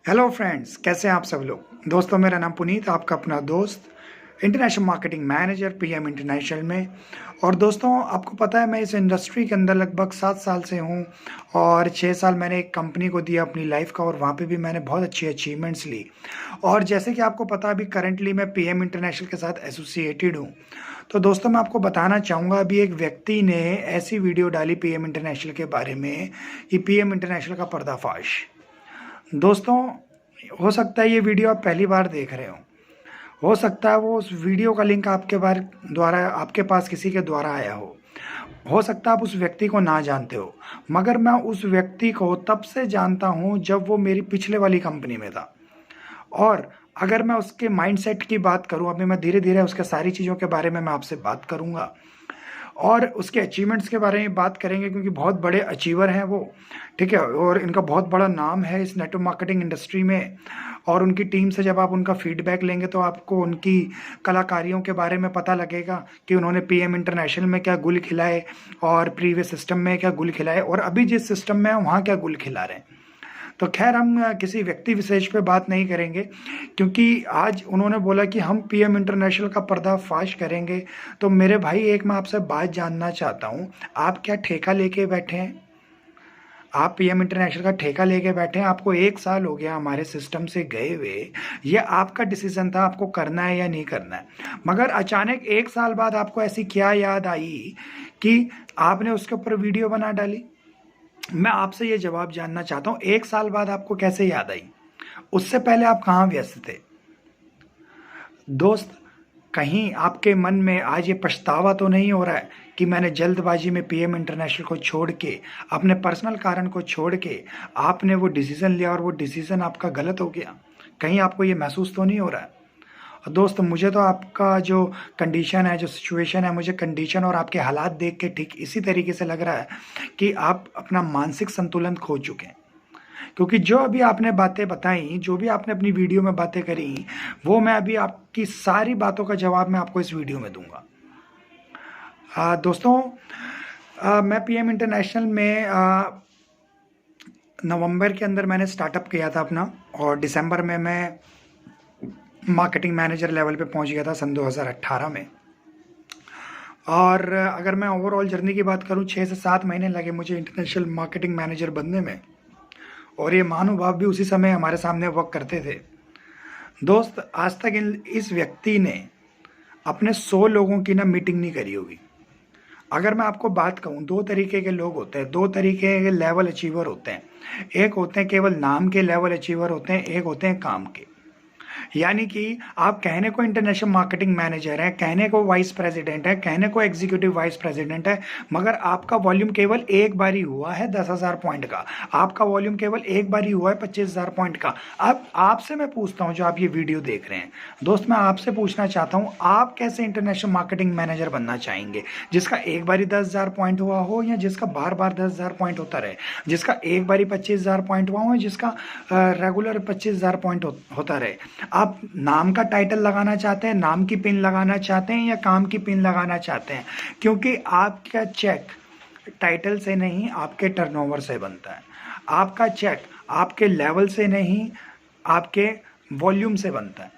Hello friends, कैसे हैं आप सब लोग। दोस्तों, मेरा नाम पुनीत, आपका अपना दोस्त, international marketing manager PM international में। और दोस्तों, आपको पता है मैं इस इंडस्ट्री के अंदर लगभग 7 साल से हूं और 6 साल मैंने एक कंपनी को दिया अपनी लाइफ का, और वहां पे भी मैंने बहुत अच्छी अचीवमेंट्स ली। और जैसे कि आपको पता है, अभी करंटली मैं पीएम इंटरनेशनल के साथ एसोसिएटेड हूँ। तो दोस्तों, मैं आपको बताना चाहूँगा, अभी एक व्यक्ति ने ऐसी वीडियो डाली पीएम इंटरनेशनल के बारे में कि पीएम इंटरनेशनल का पर्दाफाश। दोस्तों, हो सकता है ये वीडियो आप पहली बार देख रहे हो सकता है वो उस वीडियो का लिंक आपके पास किसी के द्वारा आया हो सकता है आप उस व्यक्ति को ना जानते हो, मगर मैं उस व्यक्ति को तब से जानता हूँ जब वो मेरी पिछले वाली कंपनी में था। और अगर मैं उसके माइंडसेट की बात करूँ, अभी मैं धीरे धीरे उसके सारी चीज़ों के बारे में मैं आपसे बात करूँगा और उसके अचीवमेंट्स के बारे में बात करेंगे, क्योंकि बहुत बड़े अचीवर हैं वो, ठीक है। और इनका बहुत बड़ा नाम है इस नेटवर्क मार्केटिंग इंडस्ट्री में। और उनकी टीम से जब आप उनका फीडबैक लेंगे तो आपको उनकी कलाकारियों के बारे में पता लगेगा कि उन्होंने पीएम इंटरनेशनल में क्या गुल खिलाए और प्रीवियस सिस्टम में क्या गुल खिलाए और अभी जिस सिस्टम में है वहाँ क्या गुल खिला रहे हैं। तो खैर, हम किसी व्यक्ति विशेष पे बात नहीं करेंगे, क्योंकि आज उन्होंने बोला कि हम पीएम इंटरनेशनल का पर्दाफाश करेंगे। तो मेरे भाई, एक मैं आपसे बात जानना चाहता हूँ, आप क्या ठेका लेके बैठे हैं? आप पीएम इंटरनेशनल का ठेका लेके बैठे हैं? आपको 1 साल हो गया हमारे सिस्टम से गए हुए। ये आपका डिसीजन था आपको करना है या नहीं करना है, मगर अचानक 1 साल बाद आपको ऐसी क्या याद आई कि आपने उसके ऊपर वीडियो बना डाली। मैं आपसे ये जवाब जानना चाहता हूँ, 1 साल बाद आपको कैसे याद आई? उससे पहले आप कहाँ व्यस्त थे? दोस्त, कहीं आपके मन में आज ये पछतावा तो नहीं हो रहा है कि मैंने जल्दबाजी में पीएम इंटरनेशनल को छोड़ के, अपने पर्सनल कारण को छोड़ के आपने वो डिसीजन लिया और वो डिसीजन आपका गलत हो गया? कहीं आपको ये महसूस तो नहीं हो रहा है? और दोस्त, मुझे तो आपका जो कंडीशन है, जो सिचुएशन है, मुझे कंडीशन और आपके हालात देख के ठीक इसी तरीके से लग रहा है कि आप अपना मानसिक संतुलन खो चुके हैं। क्योंकि जो अभी आपने बातें बताई, जो भी आपने अपनी वीडियो में बातें करी, वो मैं अभी आपकी सारी बातों का जवाब मैं आपको इस वीडियो में दूंगा। दोस्तों, मैं पीएम इंटरनेशनल में नवंबर के अंदर मैंने स्टार्टअप किया था अपना, और दिसंबर में मैं मार्केटिंग मैनेजर लेवल पे पहुंच गया था सन 2018 में। और अगर मैं ओवरऑल जर्नी की बात करूं, 6 से 7 महीने लगे मुझे इंटरनेशनल मार्केटिंग मैनेजर बनने में, और ये महानुभाव भी उसी समय हमारे सामने वर्क करते थे। दोस्त, आज तक इस व्यक्ति ने अपने 100 लोगों की ना मीटिंग नहीं करी होगी। अगर मैं आपको बात कहूँ, 2 तरीके के लोग होते हैं, 2 तरीके के लेवल अचीवर होते हैं। एक होते हैं केवल नाम के लेवल अचीवर होते हैं, एक होते हैं काम के। यानी कि आप कहने को इंटरनेशनल मार्केटिंग मैनेजर है, कहने को वाइस प्रेसिडेंट है, कहने को एग्जीक्यूटिव वाइस प्रेसिडेंट है, मगर आपका वॉल्यूम केवल एक बार ही हुआ है 10,000 पॉइंट का। आपका वॉल्यूम केवल एक बार ही हुआ है 25,000 पॉइंट का। अब आपसे मैं पूछता हूं, जो आप ये वीडियो देख रहे हैं दोस्त, मैं आपसे पूछना चाहता हूं, आप कैसे इंटरनेशनल मार्केटिंग मैनेजर बनना चाहेंगे? जिसका एक बार ही 10,000 पॉइंट हुआ हो, या जिसका बार बार 10,000 पॉइंट होता रहे? जिसका एक बार ही 25,000 पॉइंट हुआ हो, जिसका रेगुलर 25,000 पॉइंट होता रहे? आप नाम का टाइटल लगाना चाहते हैं, नाम की पिन लगाना चाहते हैं, या काम की पिन लगाना चाहते हैं? क्योंकि आपका चेक टाइटल से नहीं, आपके टर्नओवर से बनता है। आपका चेक आपके लेवल से नहीं, आपके वॉल्यूम से बनता है।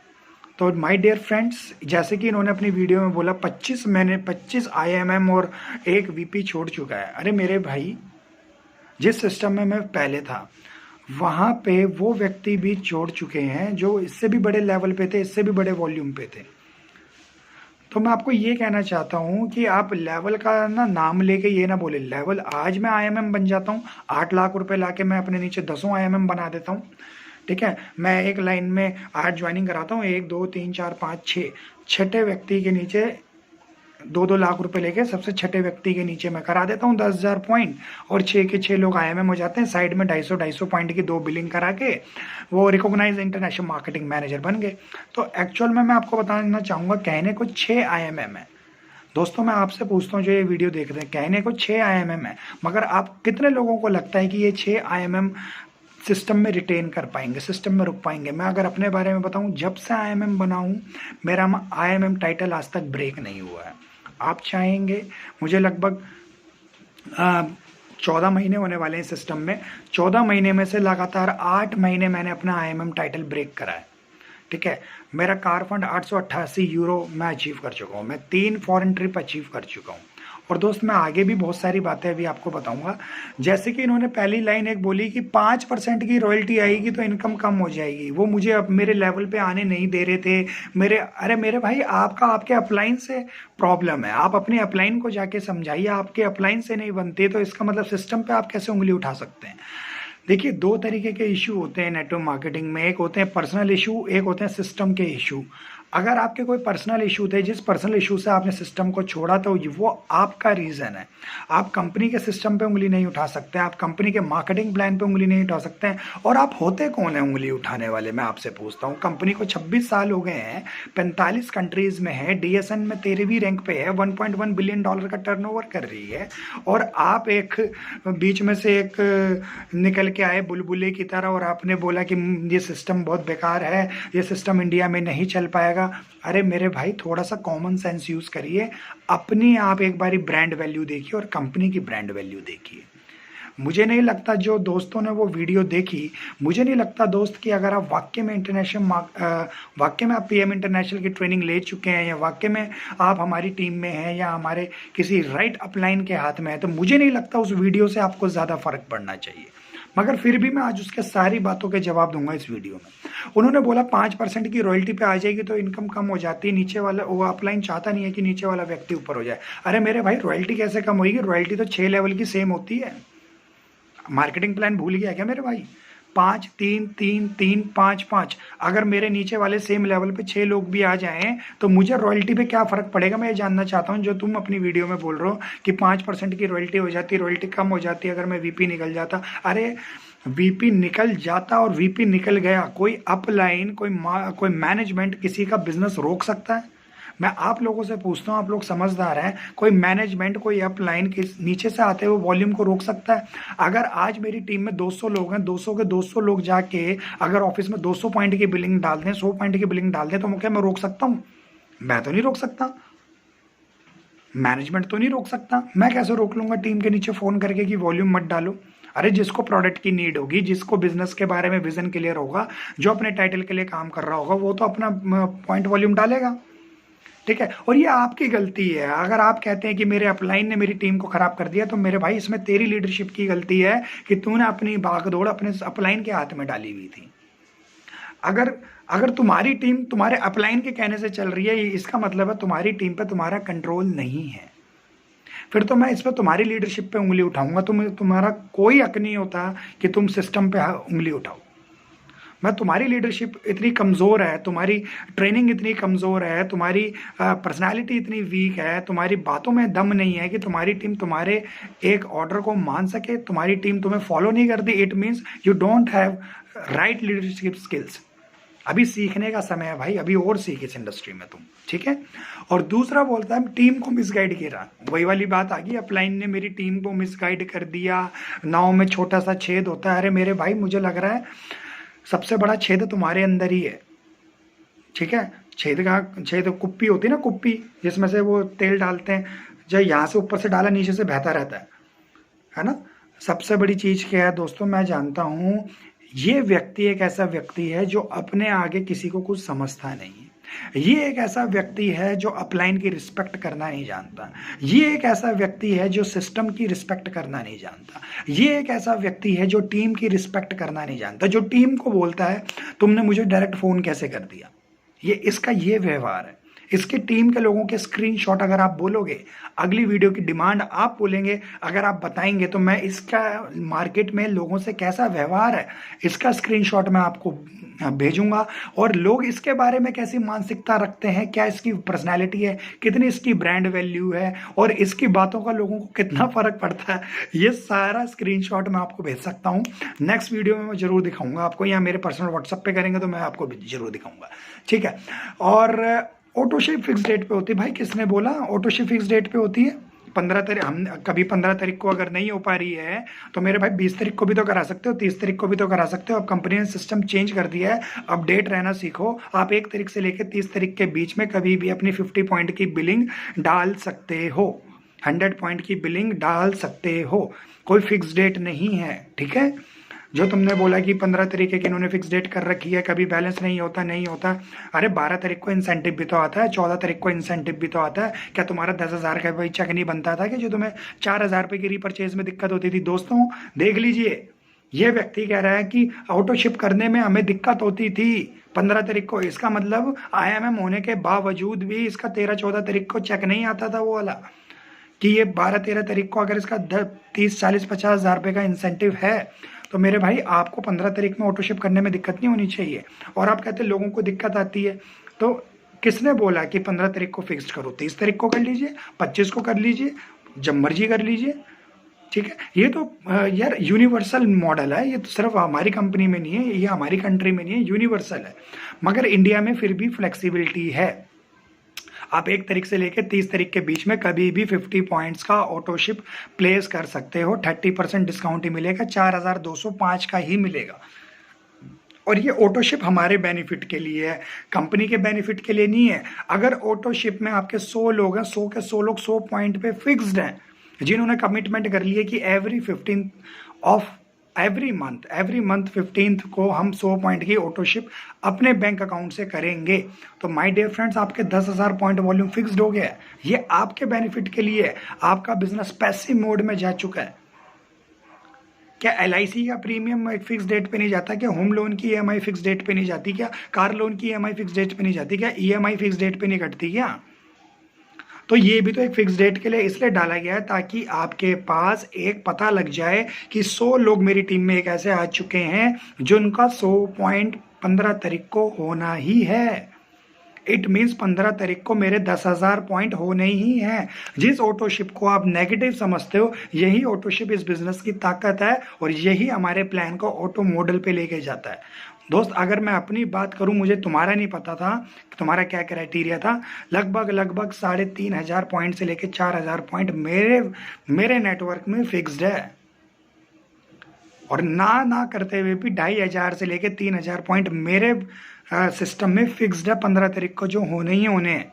तो माय डियर फ्रेंड्स, जैसे कि इन्होंने अपनी वीडियो में बोला 25 आईएमएम और 1 वीपी छोड़ चुका है। अरे मेरे भाई, जिस सिस्टम में मैं पहले था वहाँ पे वो व्यक्ति भी छोड़ चुके हैं जो इससे भी बड़े लेवल पे थे, इससे भी बड़े वॉल्यूम पे थे। तो मैं आपको ये कहना चाहता हूँ कि आप लेवल का ना नाम लेके ये ना बोले लेवल। आज मैं आईएमएम बन जाता हूँ, 8 लाख रुपए लाके मैं अपने नीचे 10 आईएमएम बना देता हूँ, ठीक है। मैं एक लाइन में 8 ज्वाइनिंग कराता हूँ, 1 2 3 4 5 6 छठे व्यक्ति के नीचे 2-2 लाख रुपए लेके सबसे छठे व्यक्ति के नीचे मैं करा देता हूँ 10,000 पॉइंट, और 6 के 6 लोग आईएमएम हो जाते हैं। साइड में 250 पॉइंट की 2 बिलिंग करा के वो रिकॉग्नाइज इंटरनेशनल मार्केटिंग मैनेजर बन गए। तो एक्चुअल में मैं आपको बताना चाहूँगा, कहने को 6 आईएमएम है। दोस्तों, मैं आपसे पूछता हूँ जो ये वीडियो देख रहे हैं, कहने को 6 आईएमएम है, मगर आप कितने लोगों को लगता है कि ये 6 आईएमएम सिस्टम में रिटेन कर पाएंगे, सिस्टम में रुक पाएंगे? मैं अगर अपने बारे में बताऊं, जब से आईएमएम बना हूं, मेरा आईएमएम टाइटल आज तक ब्रेक नहीं हुआ है। आप चाहेंगे, मुझे लगभग 14 महीने होने वाले हैं सिस्टम में। 14 महीने में से लगातार 8 महीने मैंने अपना आईएमएम टाइटल ब्रेक करा है। ठीक है, मेरा कार फंड 888 यूरो मैं अचीव कर चुका हूँ। मैं 3 फॉरेन ट्रिप अचीव कर चुका हूँ। और दोस्त मैं आगे भी बहुत सारी बातें अभी आपको बताऊंगा। जैसे कि इन्होंने पहली लाइन एक बोली कि 5% की रॉयल्टी आएगी तो इनकम कम हो जाएगी। वो मुझे अब मेरे लेवल पे आने नहीं दे रहे थे। अरे मेरे भाई, आपके अपलाइन से प्रॉब्लम है। आप अपने अपलाइन को जाके समझाइए। आपके अपलाइन से नहीं बनते तो इसका मतलब सिस्टम पे आप कैसे उंगली उठा सकते हैं। देखिए, 2 तरीके के इशू होते हैं नेटवर्क मार्केटिंग में। एक होते हैं पर्सनल इशू, एक होते हैं सिस्टम के इशू। अगर आपके कोई पर्सनल इशू थे, जिस पर्सनल इशू से आपने सिस्टम को छोड़ा तो वो आपका रीज़न है। आप कंपनी के सिस्टम पे उंगली नहीं उठा सकते, आप कंपनी के मार्केटिंग प्लान पे उंगली नहीं उठा सकते हैं। और आप होते कौन है उंगली उठाने वाले? मैं आपसे पूछता हूँ। कंपनी को 26 साल हो गए हैं, 45 कंट्रीज़ में है, डीएसएन में 13वीं रैंक पे है, $1.1 बिलियन का टर्नओवर कर रही है। और आप एक बीच में से एक निकल के आए बुलबुले की तरह और आपने बोला कि ये सिस्टम बहुत बेकार है, ये सिस्टम इंडिया में नहीं चल पाएगा। अरे मेरे भाई, थोड़ा सा कॉमन सेंस यूज करिए। अपनी आप एक बारी ब्रांड वैल्यू देखिए और कंपनी की ब्रांड वैल्यू देखिए। मुझे नहीं लगता जो दोस्तों ने वो वीडियो देखी, मुझे नहीं लगता दोस्त कि अगर आप वाकई में आप पीएम इंटरनेशनल की ट्रेनिंग ले चुके हैं या वाकई में आप हमारी टीम में हैं या हमारे किसी राइट अपलाइन के हाथ में है, तो मुझे नहीं लगता उस वीडियो से आपको ज़्यादा फर्क पड़ना चाहिए। मगर फिर भी मैं आज उसके सारी बातों के जवाब दूंगा इस वीडियो में। उन्होंने बोला 5% की रॉयल्टी पे आ जाएगी तो इनकम कम हो जाती है, नीचे वाला वो अपलाइन चाहता नहीं है कि नीचे वाला व्यक्ति ऊपर हो जाए। अरे मेरे भाई, रॉयल्टी कैसे कम होगी? रॉयल्टी तो 6 लेवल की सेम होती है। मार्केटिंग प्लान भूल गया क्या मेरे भाई? 5 3 3 3 5 5। अगर मेरे नीचे वाले सेम लेवल पे 6 लोग भी आ जाएं तो मुझे रॉयल्टी पे क्या फर्क पड़ेगा? मैं ये जानना चाहता हूं। जो तुम अपनी वीडियो में बोल रहे हो कि 5% की रॉयल्टी हो जाती, रॉयल्टी कम हो जाती अगर मैं वीपी निकल जाता। अरे वीपी निकल जाता और वीपी निकल गया, कोई अपलाइन कोई मैनेजमेंट किसी का बिजनेस रोक सकता है? मैं आप लोगों से पूछता हूँ, आप लोग समझदार हैं, कोई मैनेजमेंट कोई अपलाइन के नीचे से आते हुए वॉल्यूम को रोक सकता है? अगर आज मेरी टीम में 200 लोग हैं, 200 के 200 लोग जाके अगर ऑफिस में 200 पॉइंट की बिलिंग डाल दें, 100 पॉइंट की बिलिंग डाल दें, तो क्या मैं रोक सकता हूँ? मैं तो नहीं रोक सकता, मैनेजमेंट तो नहीं रोक सकता। मैं कैसे रोक लूंगा टीम के नीचे फोन करके कि वॉल्यूम मत डालो? अरे जिसको प्रोडक्ट की नीड होगी, जिसको बिजनेस के बारे में विजन क्लियर होगा, जो अपने टाइटल के लिए काम कर रहा होगा, वो तो अपना पॉइंट वॉल्यूम डालेगा। ठीक है, और ये आपकी गलती है। अगर आप कहते हैं कि मेरे अपलाइन ने मेरी टीम को खराब कर दिया, तो मेरे भाई इसमें तेरी लीडरशिप की गलती है कि तूने अपनी भागदौड़ अपने अपलाइन के हाथ में डाली हुई थी। अगर तुम्हारी टीम तुम्हारे अपलाइन के कहने से चल रही है, इसका मतलब है तुम्हारी टीम पे तुम्हारा कंट्रोल नहीं है। फिर तो मैं इस पर तुम्हारी लीडरशिप पे उंगली उठाऊंगा। तुम्हारा कोई हक नहीं होता कि तुम सिस्टम पे उंगली उठाओ। मैं तुम्हारी लीडरशिप इतनी कमज़ोर है, तुम्हारी ट्रेनिंग इतनी कमज़ोर है, तुम्हारी पर्सनालिटी इतनी वीक है, तुम्हारी बातों में दम नहीं है कि तुम्हारी टीम तुम्हारे एक ऑर्डर को मान सके, तुम्हारी टीम तुम्हें फॉलो नहीं करती। It means you don't have right leadership skills. अभी सीखने का समय है भाई, अभी और सीख इस इंडस्ट्री में तुम। ठीक है, और दूसरा बोलता है टीम को मिसगाइड किया। वही वाली बात आ गई, अपलाइन ने मेरी टीम को मिसगाइड कर दिया, नाव में छोटा सा छेद होता है। अरे मेरे भाई, मुझे लग रहा है सबसे बड़ा छेद तुम्हारे अंदर ही है। ठीक है, छेद कुप्पी होती है ना, कुप्पी जिसमें से वो तेल डालते हैं, जो यहाँ से ऊपर से डाला नीचे से बहता रहता है ना। सबसे बड़ी चीज क्या है दोस्तों, मैं जानता हूं ये व्यक्ति एक ऐसा व्यक्ति है जो अपने आगे किसी को कुछ समझता नहीं है। ये एक ऐसा व्यक्ति है जो अपलाइन की रिस्पेक्ट करना नहीं जानता। ये एक ऐसा व्यक्ति है जो सिस्टम की रिस्पेक्ट करना नहीं जानता। ये एक ऐसा व्यक्ति है जो टीम की रिस्पेक्ट करना नहीं जानता, जो टीम को बोलता है तुमने मुझे डायरेक्ट फोन कैसे कर दिया। इसका ये व्यवहार है। इसके टीम के लोगों के स्क्रीनशॉट अगर आप बोलोगे, अगली वीडियो की डिमांड आप बोलेंगे, अगर आप बताएंगे तो मैं इसका मार्केट में लोगों से कैसा व्यवहार है इसका स्क्रीनशॉट मैं आपको भेजूंगा। और लोग इसके बारे में कैसी मानसिकता रखते हैं, क्या इसकी पर्सनैलिटी है, कितनी इसकी ब्रांड वैल्यू है और इसकी बातों का लोगों को कितना फर्क पड़ता है, ये सारा स्क्रीनशॉट मैं आपको भेज सकता हूँ। नेक्स्ट वीडियो में मैं जरूर दिखाऊंगा आपको, या मेरे पर्सनल व्हाट्सएप पे करेंगे तो मैं आपको जरूर दिखाऊंगा। ठीक है, और ऑटोशिप फिक्स डेट पे होती है। भाई किसने बोला ऑटोशिप फिक्स डेट पे होती है? 15 तारीख, हम कभी 15 तारीख को अगर नहीं हो पा रही है तो मेरे भाई 20 तारीख को भी तो करा सकते हो, 30 तारीख को भी तो करा सकते हो। अब कंपनी ने सिस्टम चेंज कर दिया है, अपडेट रहना सीखो। आप 1 तारीख से लेकर 30 तारीख के बीच में कभी भी अपनी 50 पॉइंट की बिलिंग डाल सकते हो। 100 पॉइंट की बिलिंग डाल सकते हो, कोई फिक्स डेट नहीं है, ठीक है। जो तुमने बोला कि 15 तरीके की इन्होंने फिक्स डेट कर रखी है, कभी बैलेंस नहीं होता नहीं होता, अरे 12 तारीख को इंसेंटिव भी तो आता है, 14 तारीख को इंसेंटिव भी तो आता है। क्या तुम्हारा 10,000 का भाई चेक नहीं बनता था कि जो तुम्हें 4,000 रुपये की रीपरचेज में दिक्कत होती थी? दोस्तों देख लीजिए, ये व्यक्ति कह रहा है कि ऑटो शिप करने में हमें दिक्कत होती थी 15 तारीख को, इसका मतलब IMM होने के बावजूद भी इसका 13-14 तारीख को चेक नहीं आता था वो वाला, कि ये 12-13 तारीख को अगर इसका 30-40-50 हज़ार रुपये का इंसेंटिव है तो मेरे भाई आपको 15 तारीख में ऑटो शिप करने में दिक्कत नहीं होनी चाहिए। और आप कहते हैं लोगों को दिक्कत आती है, तो किसने बोला कि 15 तारीख को फिक्स करो? 30 तारीख को कर लीजिए, 25 को कर लीजिए, जब मर्जी कर लीजिए, ठीक है। ये तो यार यूनिवर्सल मॉडल है, ये तो सिर्फ हमारी कंपनी में नहीं है, ये हमारी कंट्री में नहीं है, यूनिवर्सल है। मगर इंडिया में फिर भी फ्लेक्सिबिलिटी है, आप 1 तारीख से लेकर 30 तारीख के बीच में कभी भी 50 पॉइंट्स का ऑटो शिप प्लेस कर सकते हो, 30% डिस्काउंट ही मिलेगा, 4,205 का ही मिलेगा। और ये ऑटो शिप हमारे बेनिफिट के लिए है, कंपनी के बेनिफिट के लिए नहीं है। अगर ऑटो शिप में आपके 100 लोग हैं, 100 के 100 लोग 100 पॉइंट पे फिक्स्ड हैं, जिन्होंने कमिटमेंट कर ली है कि एवरी मंथ 15th को हम 100 पॉइंट की ऑटो शिप अपने बैंक अकाउंट से करेंगे, तो माय डियर फ्रेंड्स आपके 10,000 पॉइंट वॉल्यूम फिक्स्ड हो गया है। ये आपके बेनिफिट के लिए है, आपका बिजनेस पैसिव मोड में जा चुका है। क्या LIC का प्रीमियम एक फिक्स डेट पे नहीं जाता? क्या होम लोन की EMI फिक्स डेट पे नहीं जाती? क्या कार लोन की EMI फिक्स डेट पे नहीं जाती? क्या EMI फिक्स डेट पे नहीं कटती क्या? तो ये भी तो एक फिक्स डेट के लिए इसलिए डाला गया है ताकि आपके पास एक पता लग जाए कि 100 लोग मेरी टीम में एक ऐसे आ चुके हैं जिनका 100 पॉइंट 15 तारीख को होना ही है। इट मीन्स 15 तारीख को मेरे 10,000 पॉइंट होने ही हैं। जिस ऑटोशिप को आप नेगेटिव समझते हो, यही ऑटोशिप इस बिजनेस की ताकत है और यही हमारे प्लान को ऑटो मॉडल पे लेके जाता है। दोस्त अगर मैं अपनी बात करूं, मुझे तुम्हारा नहीं पता था कि तुम्हारा क्या क्राइटेरिया था। लगभग 3,500 पॉइंट से लेके 4,000 पॉइंट मेरे नेटवर्क में फिक्स्ड है, और ना करते हुए भी 2,500 से लेके 3,000 पॉइंट मेरे सिस्टम में फिक्स्ड है 15 तारीख को, जो होने ही होने हैं।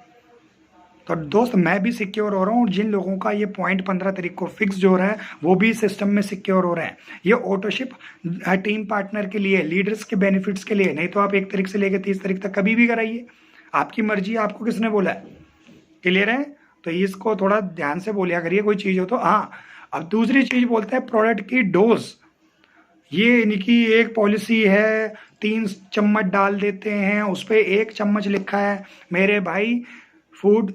तो दोस्त मैं भी सिक्योर हो रहा हूँ, जिन लोगों का ये पॉइंट 15 तारीख को फिक्स्ड हो रहा है वो भी सिस्टम में सिक्योर हो रहे हैं। ये ऑटोशिप टीम पार्टनर के लिए, लीडर्स के बेनिफिट्स के लिए, नहीं तो आप 1 तारीख से लेकर 30 तारीख तक कभी भी कराइए, आपकी मर्जी। आपको किसने बोला है? क्लियर है? तो इसको थोड़ा ध्यान से बोलिया करिए कोई चीज़ हो तो। हाँ, अब दूसरी चीज़ बोलते हैं प्रोडक्ट की डोज। ये इनकी एक पॉलिसी है, 3 चम्मच डाल देते हैं, उस पर 1 चम्मच लिखा है। मेरे भाई फूड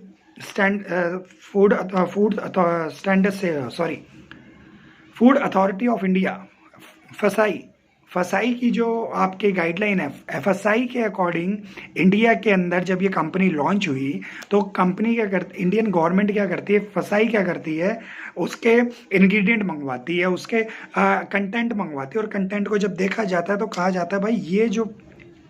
अथॉरिटी ऑफ इंडिया, फसाई की जो आपकी गाइडलाइन है, FSI के अकॉर्डिंग इंडिया के अंदर जब ये कंपनी लॉन्च हुई तो कंपनी क्या करती, इंडियन गवर्नमेंट क्या करती है, FSI क्या करती है, उसके इंग्रेडिएंट मंगवाती है, उसके कंटेंट मंगवाती है, और कंटेंट को जब देखा जाता है तो कहा जाता है भाई ये जो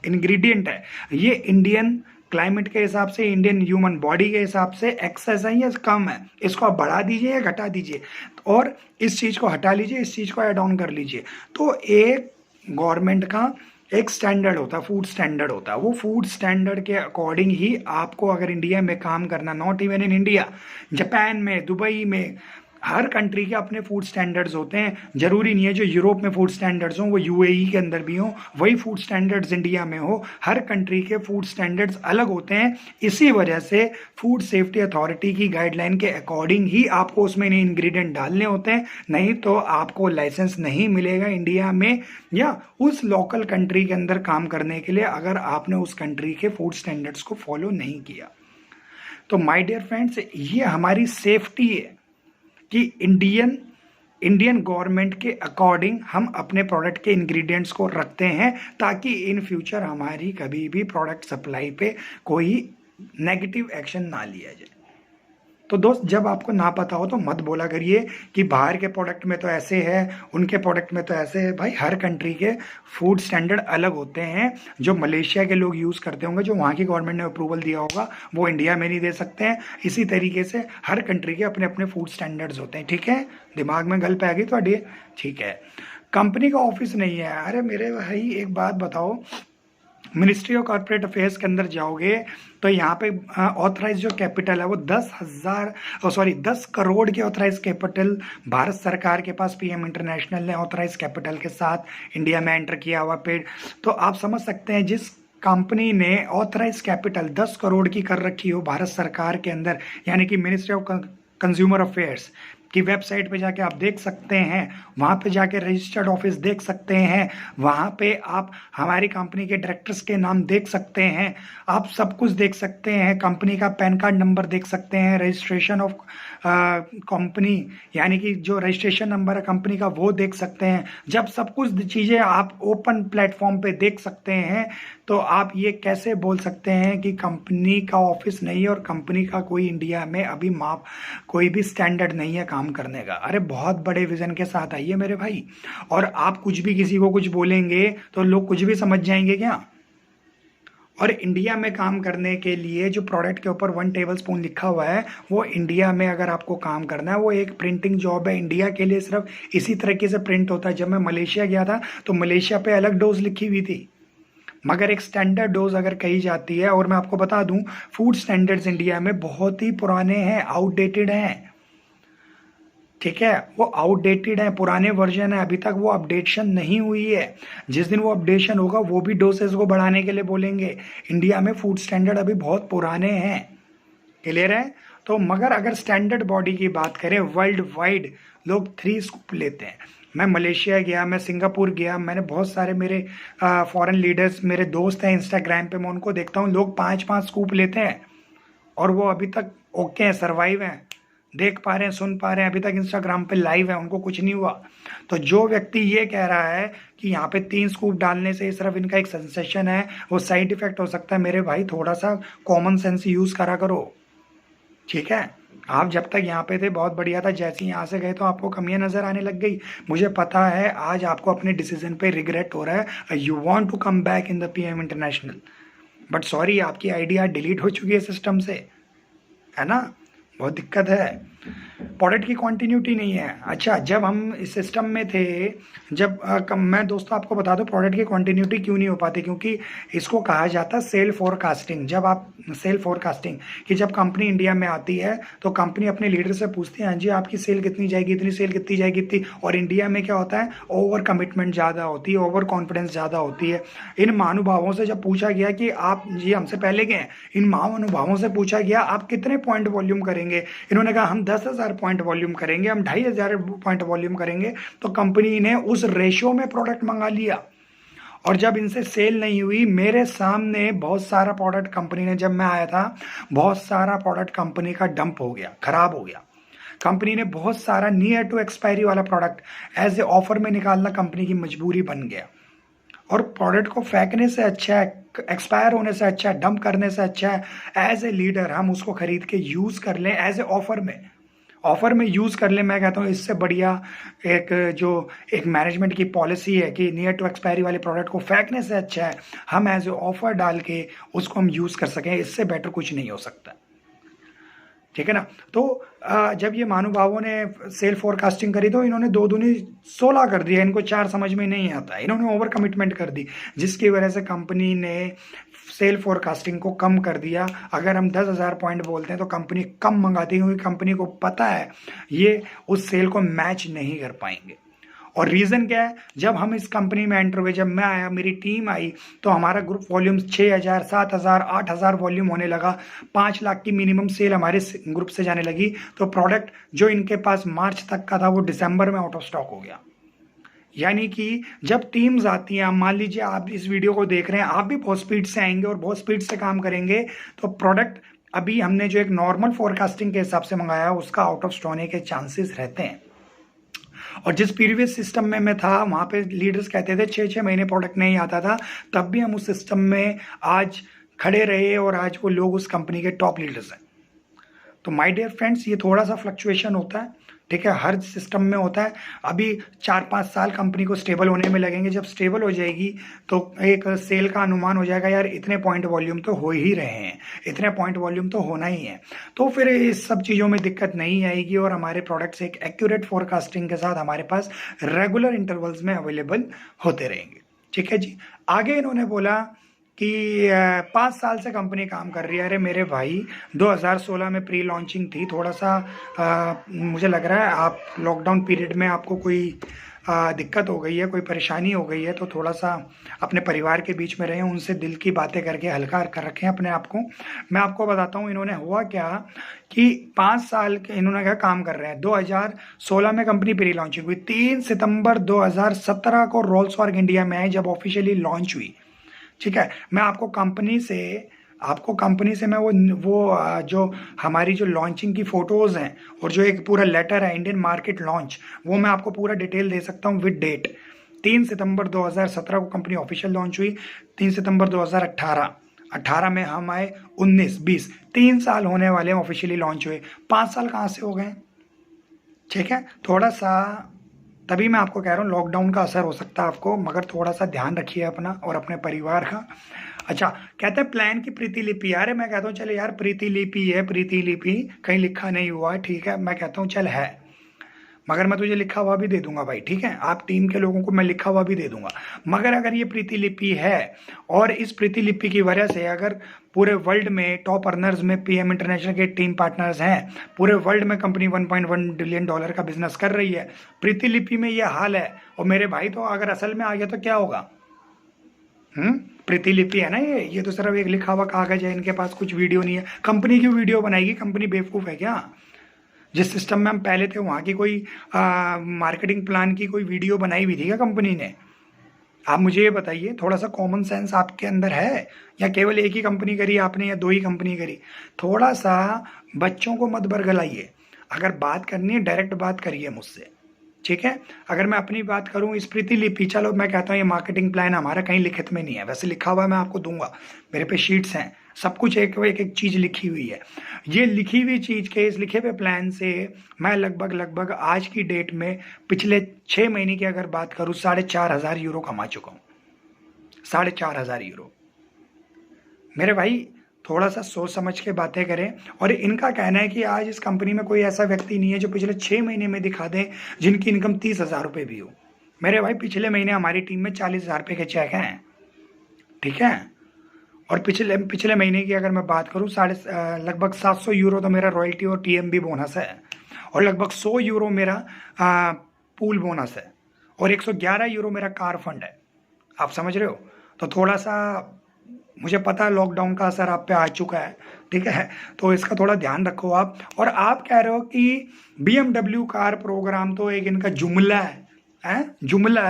इंग्रेडिएंट है ये इंडियन क्लाइमेट के हिसाब से, इंडियन ह्यूमन बॉडी के हिसाब से एक्सेस है या कम है, इसको आप बढ़ा दीजिए या घटा दीजिए, और इस चीज़ को हटा लीजिए, इस चीज़ को ऐड ऑन कर लीजिए। तो एक गवर्नमेंट का एक स्टैंडर्ड होता है, फूड स्टैंडर्ड होता है। वो फूड स्टैंडर्ड के अकॉर्डिंग ही आपको अगर इंडिया में काम करना, not even in India, Japan में, दुबई में, हर कंट्री के अपने फूड स्टैंडर्ड्स होते हैं। जरूरी नहीं है जो यूरोप में फूड स्टैंडर्ड्स हों वो UAE के अंदर भी हों, वही फूड स्टैंडर्ड्स इंडिया में हो। हर कंट्री के फूड स्टैंडर्ड्स अलग होते हैं, इसी वजह से फूड सेफ्टी अथॉरिटी की गाइडलाइन के अकॉर्डिंग ही आपको उसमें नए इंग्रेडिएंट डालने होते हैं, नहीं तो आपको लाइसेंस नहीं मिलेगा इंडिया में या उस लोकल कंट्री के अंदर काम करने के लिए, अगर आपने उस कंट्री के फूड स्टैंडर्ड्स को फॉलो नहीं किया। तो माय डियर फ्रेंड्स, ये हमारी सेफ्टी है कि इंडियन गवर्नमेंट के अकॉर्डिंग हम अपने प्रोडक्ट के इंग्रेडिएंट्स को रखते हैं, ताकि इन फ्यूचर हमारी कभी भी प्रोडक्ट सप्लाई पे कोई नेगेटिव एक्शन ना लिया जाए। तो दोस्त जब आपको ना पता हो तो मत बोला करिए कि बाहर के प्रोडक्ट में तो ऐसे है, उनके प्रोडक्ट में तो ऐसे है। भाई हर कंट्री के फूड स्टैंडर्ड अलग होते हैं। जो मलेशिया के लोग यूज़ करते होंगे, जो वहाँ की गवर्नमेंट ने अप्रूवल दिया होगा, वो इंडिया में नहीं दे सकते हैं। इसी तरीके से हर कंट्री के अपने अपने फूड स्टैंडर्ड्स होते हैं, ठीक है। दिमाग में गल पै गई थोड़ी, ठीक है। कंपनी का ऑफिस नहीं है, अरे मेरे भाई एक बात बताओ, मिनिस्ट्री ऑफ कॉर्पोरेट अफेयर्स के अंदर जाओगे तो यहाँ पे ऑथराइज जो कैपिटल है वो 10 करोड़ की ऑथराइज कैपिटल भारत सरकार के पास पीएम इंटरनेशनल ने ऑथराइज कैपिटल के साथ इंडिया में एंटर किया हुआ पेड। तो आप समझ सकते हैं जिस कंपनी ने ऑथराइज कैपिटल 10 करोड़ की कर रखी हो भारत सरकार के अंदर, यानी कि मिनिस्ट्री ऑफ कंज्यूमर अफेयर्स की वेबसाइट पे जाके आप देख सकते हैं, वहाँ पे जाके रजिस्टर्ड ऑफिस देख सकते हैं, वहाँ पे आप हमारी कंपनी के डायरेक्टर्स के नाम देख सकते हैं, आप सब कुछ देख सकते हैं, कंपनी का पैन कार्ड नंबर देख सकते हैं, रजिस्ट्रेशन ऑफ कंपनी यानी कि जो रजिस्ट्रेशन नंबर है कंपनी का वो देख सकते हैं। जब सब कुछ चीज़ें आप ओपन प्लेटफॉर्म पे देख सकते हैं तो आप ये कैसे बोल सकते हैं कि कंपनी का ऑफिस नहीं है और कंपनी का कोई इंडिया में अभी कोई भी स्टैंडर्ड नहीं है काम करने का। अरे बहुत बड़े विजन के साथ आइए मेरे भाई, और आप कुछ भी किसी को कुछ बोलेंगे तो लोग कुछ भी समझ जाएंगे क्या। और इंडिया में काम करने के लिए जो प्रोडक्ट के ऊपर 1 टेबल स्पून लिखा हुआ है वो इंडिया में अगर आपको काम करना है वो एक प्रिंटिंग जॉब है इंडिया के लिए, सिर्फ इसी तरीके से प्रिंट होता है। जब मैं मलेशिया गया था तो मलेशिया पे अलग डोज लिखी हुई थी, मगर एक स्टैंडर्ड डोज अगर कही जाती है, और मैं आपको बता दूं फूड स्टैंडर्ड्स इंडिया में बहुत ही पुराने हैं, आउटडेटेड हैं, ठीक है, वो आउटडेटेड है, पुराने वर्जन है, अभी तक वो अपडेशन नहीं हुई है। जिस दिन वो अपडेशन होगा वो भी डोसेज को बढ़ाने के लिए बोलेंगे। इंडिया में फूड स्टैंडर्ड अभी बहुत पुराने हैं, क्लियर है। तो मगर अगर स्टैंडर्ड बॉडी की बात करें वर्ल्ड वाइड लोग 3 स्कूप लेते हैं। मैं मलेशिया गया, मैं सिंगापुर गया, मैंने बहुत सारे मेरे फॉरेन लीडर्स मेरे दोस्त हैं इंस्टाग्राम पे, मैं उनको देखता हूँ लोग 5-5 स्कूप लेते हैं और वो अभी तक ओके हैं, सर्वाइव हैं, देख पा रहे हैं, सुन पा रहे हैं, अभी तक इंस्टाग्राम पे लाइव है, उनको कुछ नहीं हुआ। तो जो व्यक्ति ये कह रहा है कि यहाँ पे 3 स्कूप डालने से सिर्फ इनका एक सेंसेशन है, वो साइड इफेक्ट हो सकता है, मेरे भाई थोड़ा सा कॉमन सेंस यूज करा करो, ठीक है। आप जब तक यहाँ पे थे बहुत बढ़िया था, जैसे ही यहाँ से गए तो आपको कमियां नजर आने लग गई। मुझे पता है आज आपको अपने डिसीजन पे रिग्रेट हो रहा है, you want to come back in the PM international, but sorry आपकी आइडिया डिलीट हो चुकी है सिस्टम से, है ना, बहुत दिक्कत है, प्रोडक्ट की कंटिन्यूटी नहीं है। अच्छा, जब हम इस सिस्टम में थे, जब मैं दोस्तों आपको बता दूं प्रोडक्ट की कंटिन्यूटी क्यों नहीं हो पाती, क्योंकि इसको कहा जाता है सेल फोरकास्टिंग। जब आप सेल फोरकास्टिंग कि जब कंपनी इंडिया में आती है तो कंपनी अपने लीडर से पूछती है हाँ जी आपकी सेल कितनी जाएगी, इतनी सेल कितनी जाएगी, इतनी। और इंडिया में क्या होता है, ओवर कमिटमेंट ज़्यादा होती है, ओवर कॉन्फिडेंस ज़्यादा होती है। इन महानुभावों से जब पूछा गया कि आप जी हमसे पहले गए, इन महानुभावों से पूछा गया आप कितने पॉइंट वॉल्यूम करेंगे, इन्होंने कहा हम 10,000 पॉइंट वॉल्यूम करेंगे, हम 2,500 पॉइंट वॉल्यूम करेंगे। तो कंपनी ने उस रेशियो में प्रोडक्ट मंगा लिया, और जब इनसे सेल नहीं हुई, मेरे सामने बहुत सारा प्रोडक्ट कंपनी ने, जब मैं आया था बहुत सारा प्रोडक्ट कंपनी का डंप हो गया, खराब हो गया। कंपनी ने बहुत सारा नियर टू एक्सपायरी वाला प्रोडक्ट एज ए ऑफर में निकालना कंपनी की मजबूरी बन गया। और प्रोडक्ट को फेंकने से अच्छा है, एक्सपायर होने से अच्छा है, डंप करने से अच्छा है एज ए लीडर हम उसको खरीद के यूज कर लें, एज ए ऑफर में यूज कर ले। मैं कहता हूँ इससे बढ़िया एक मैनेजमेंट की पॉलिसी है कि नियर टू एक्सपायरी वाले प्रोडक्ट को फेंकने से अच्छा है हम एज ए ऑफर डाल के उसको हम यूज कर सकें, इससे बेटर कुछ नहीं हो सकता, ठीक है ना। तो जब ये महानुभावों ने सेल फोरकास्टिंग करी तो इन्होंने 2 दूनी 16 कर दिया, इनको 4 समझ में नहीं आता, इन्होंने ओवर कमिटमेंट कर दी, जिसकी वजह से कंपनी ने सेल फोरकास्टिंग को कम कर दिया। अगर हम 10,000 पॉइंट बोलते हैं तो कंपनी कम मंगाती है, क्योंकि कंपनी को पता है ये उस सेल को मैच नहीं कर पाएंगे। और रीज़न क्या है, जब हम इस कंपनी में एंटर हुए, जब मैं आया, मेरी टीम आई, तो हमारा ग्रुप वॉल्यूम 6,000, 7,000, 8,000 वॉल्यूम होने लगा, 5 लाख की मिनिमम सेल हमारे ग्रुप से जाने लगी। तो प्रोडक्ट जो इनके पास मार्च तक का था वो दिसंबर में आउट ऑफ स्टॉक हो गया। यानी कि जब टीम्स आती हैं, मान लीजिए आप इस वीडियो को देख रहे हैं, आप भी बहुत स्पीड से आएंगे और बहुत स्पीड से काम करेंगे, तो प्रोडक्ट अभी हमने जो एक नॉर्मल फोरकास्टिंग के हिसाब से मंगाया उसका आउट ऑफ स्टॉक होने के चांसेस रहते हैं। और जिस प्रीवियस सिस्टम में मैं था वहाँ पे लीडर्स कहते थे 6-6 महीने प्रोडक्ट नहीं आता था, तब भी हम उस सिस्टम में आज खड़े रहे और आज वो लोग उस कंपनी के टॉप लीडर्स हैं। तो माय डियर फ्रेंड्स, ये थोड़ा सा फ्लक्चुएशन होता है, ठीक है, हर सिस्टम में होता है। अभी 4-5 साल कंपनी को स्टेबल होने में लगेंगे, जब स्टेबल हो जाएगी तो एक सेल का अनुमान हो जाएगा, यार इतने पॉइंट वॉल्यूम तो हो ही रहे हैं, इतने पॉइंट वॉल्यूम तो होना ही है, तो फिर इस सब चीज़ों में दिक्कत नहीं आएगी और हमारे प्रोडक्ट्स एक एक्यूरेट फोरकास्टिंग के साथ हमारे पास रेगुलर इंटरवल्स में अवेलेबल होते रहेंगे, ठीक है जी। आगे इन्होंने बोला कि 5 साल से कंपनी काम कर रही है। अरे मेरे भाई, 2016 में प्री लॉन्चिंग थी। थोड़ा सा मुझे लग रहा है आप लॉकडाउन पीरियड में आपको कोई दिक्कत हो गई है, कोई परेशानी हो गई है, तो थोड़ा सा अपने परिवार के बीच में रहें, उनसे दिल की बातें करके हल्का कर रखें अपने आप को। मैं आपको बताता हूँ इन्होंने हुआ क्या, कि 5 साल के इन्होंने क्या काम कर रहे हैं। 2016 में कंपनी प्री लॉन्चिंग हुई, 3 सितंबर 2017 को रोल्स रॉयस इंडिया में आई जब ऑफिशियली लॉन्च हुई। ठीक है, मैं आपको कंपनी से मैं जो हमारी जो लॉन्चिंग की फोटोज हैं और जो एक पूरा लेटर है इंडियन मार्केट लॉन्च, वो मैं आपको पूरा डिटेल दे सकता हूँ विद डेट। 3 सितंबर 2017 को कंपनी ऑफिशियल लॉन्च हुई। 3 सितंबर 2018 में हम आए। 19-20 3 साल होने वाले हैं ऑफिशियली लॉन्च हुए। 5 साल कहाँ से हो गए? ठीक है, थोड़ा सा तभी मैं आपको कह रहा हूँ लॉकडाउन का असर हो सकता है आपको, मगर थोड़ा सा ध्यान रखिए अपना और अपने परिवार का। अच्छा, कहते हैं प्लान की प्रतिलिपि। यार मैं कहता हूँ चल यार, प्रतिलिपि है, प्रतिलिपि कहीं लिखा नहीं हुआ है, ठीक है, मैं कहता हूँ चल है, मगर मैं तुझे लिखा हुआ भी दे दूंगा भाई। ठीक है, आप टीम के लोगों को मैं लिखा हुआ भी दे दूंगा। मगर अगर ये प्रतिलिपि है और इस प्रतिलिपि की वजह से अगर पूरे वर्ल्ड में टॉप अर्नर्स में पीएम इंटरनेशनल के टीम पार्टनर्स हैं, पूरे वर्ल्ड में कंपनी $1.1 बिलियन का बिजनेस कर रही है, प्रतिलिपि में ये हाल है, और मेरे भाई तो अगर असल में आ गया तो क्या होगा? प्रतिलिपि है ना ये तो सिर्फ एक लिखा हुआ कागज है, इनके पास कुछ वीडियो नहीं है। कंपनी की वीडियो बनाएगी? कंपनी बेवकूफ है क्या? जिस सिस्टम में हम पहले थे वहाँ की कोई मार्केटिंग प्लान की कोई वीडियो बनाई हुई थी क्या कंपनी ने? आप मुझे ये बताइए, थोड़ा सा कॉमन सेंस आपके अंदर है, या केवल एक ही कंपनी करी आपने या 2 ही कंपनी करी? थोड़ा सा बच्चों को मत बरगलाइए। अगर बात करनी है डायरेक्ट बात करिए मुझसे, ठीक है? अगर मैं अपनी बात करूं इस प्रतिलिपि, चलो मैं कहता हूं ये मार्केटिंग प्लान हमारा कहीं लिखित में नहीं है, वैसे लिखा हुआ है मैं आपको दूंगा, मेरे पे शीट्स हैं, सब कुछ एक चीज लिखी हुई है। ये लिखी हुई चीज के इस लिखे हुए प्लान से मैं लगभग आज की डेट में पिछले 6 महीने की अगर बात करूं, 4,500 यूरो कमा चुका हूं। 4,500 यूरो। मेरे भाई थोड़ा सा सोच समझ के बातें करें। और इनका कहना है कि आज इस कंपनी में कोई ऐसा व्यक्ति नहीं है जो पिछले 6 महीने में दिखा दे जिनकी इनकम 30,000 रुपये भी हो। मेरे भाई पिछले महीने हमारी टीम में 40,000 रुपये के चेक हैं, ठीक है? और पिछले महीने की अगर मैं बात करूं, लगभग 700 यूरो तो मेरा रॉयल्टी और टीएमबी बोनस है, और लगभग 100 यूरो मेरा पूल बोनस है, और 111 यूरो मेरा कार फंड है। आप समझ रहे हो? तो थोड़ा सा मुझे पता है लॉकडाउन का असर आप पे आ चुका है, ठीक है, तो इसका थोड़ा ध्यान रखो आप। और आप कह रहे हो कि BMW कार प्रोग्राम तो एक इनका जुमला है, जुमला